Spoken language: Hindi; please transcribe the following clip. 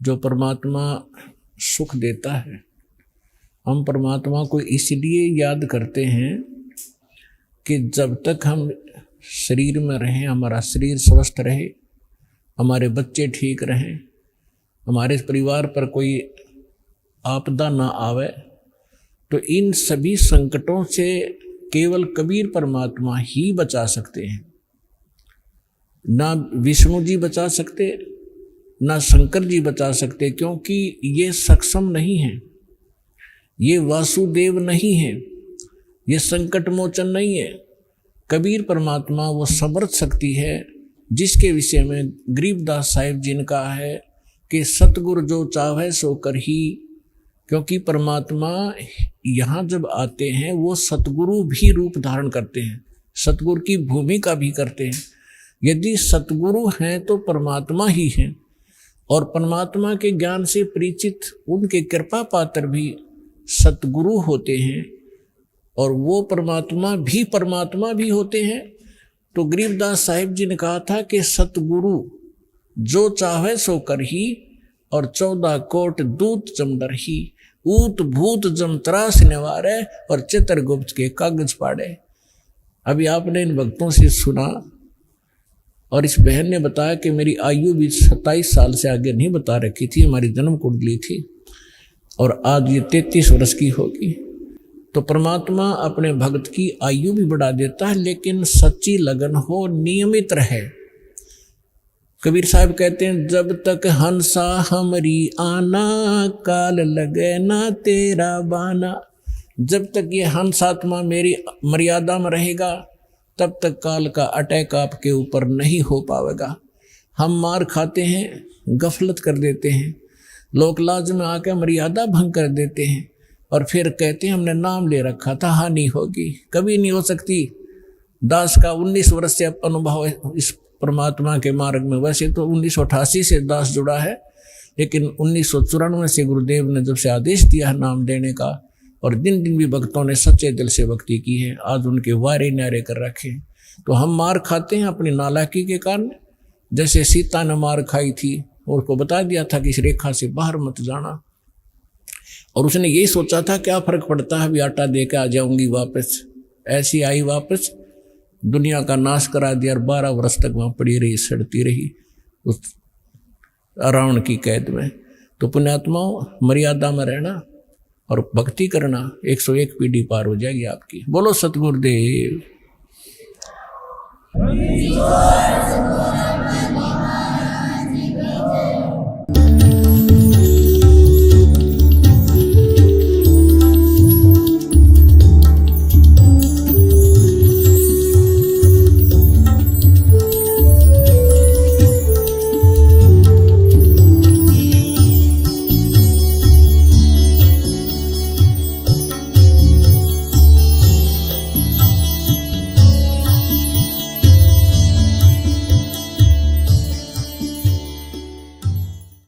जो परमात्मा सुख देता है, हम परमात्मा को इसलिए याद करते हैं कि जब तक हम शरीर में रहें, हमारा शरीर स्वस्थ रहे, हमारे बच्चे ठीक रहें, हमारे परिवार पर कोई आपदा ना आवे, तो इन सभी संकटों से केवल कबीर परमात्मा ही बचा सकते हैं। ना विष्णु जी बचा सकते, ना शंकर जी बचा सकते, क्योंकि ये सक्षम नहीं है, ये वासुदेव नहीं है, ये संकट मोचन नहीं है। कबीर परमात्मा वो समर्थ शक्ति है जिसके विषय में गरीबदास साहिब जी ने कहा है कि सतगुरु जो चाहे सो कर ही। क्योंकि परमात्मा यहाँ जब आते हैं वो सतगुरु भी रूप धारण करते हैं, सतगुरु की भूमिका भी करते हैं। यदि सतगुरु हैं तो परमात्मा ही हैं, और परमात्मा के ज्ञान से परिचित उनके कृपा पात्र भी सतगुरु होते हैं, और वो परमात्मा भी होते हैं। तो गरीबदास साहिब जी ने कहा था कि सतगुरु जो चाहे सो कर ही, और 14 कोट दूत जमडर ही, ऊत भूत जम त्रास निवारे, और चित्रगुप्त के कागज पाड़े। अभी आपने इन भक्तों से सुना, और इस बहन ने बताया कि मेरी आयु भी 27 साल से आगे नहीं बता रखी थी, हमारी जन्म कुंडली थी, और आज ये 33 वर्ष की होगी। तो परमात्मा अपने भक्त की आयु भी बढ़ा देता है, लेकिन सच्ची लगन हो, नियमित रहे। कबीर साहब कहते हैं, जब तक हंसा हमरी आना, काल लगे ना तेरा बाना। जब तक ये हंस आत्मा मेरी मर्यादा में रहेगा, तब तक काल का अटैक आपके ऊपर नहीं हो पाएगा। हम मार खाते हैं, गफलत कर देते हैं, लोक लाज में आकर मर्यादा भंग कर देते हैं, और फिर कहते हैं हमने नाम ले रखा था, हानि होगी। कभी नहीं हो सकती। दास का 19 वर्ष से अनुभव है इस परमात्मा के मार्ग में। वैसे तो 1988 से दास जुड़ा है, लेकिन 1994 से गुरुदेव ने जब से आदेश दिया है नाम देने का, और दिन दिन भी भक्तों ने सच्चे दिल से भक्ति की है, आज उनके वारे न्यारे कर रखे हैं। तो हम मार खाते हैं अपनी नालायकी के कारण। जैसे सीता ने मार खाई थी, और उसको बता दिया था कि इस रेखा से बाहर मत जाना, और उसने यही सोचा था क्या फर्क पड़ता है, अभी आटा दे के आ जाऊंगी वापस। ऐसी आई वापस, दुनिया का नाश करा दिया, और 12 वर्ष तक वहाँ पड़ी रही, सड़ती रही उस रावण की कैद में। तो पुण्यात्माओं, मर्यादा में रहना और भक्ति करना, 101 पीढ़ी पार हो जाएगी आपकी। बोलो सतगुरुदेव।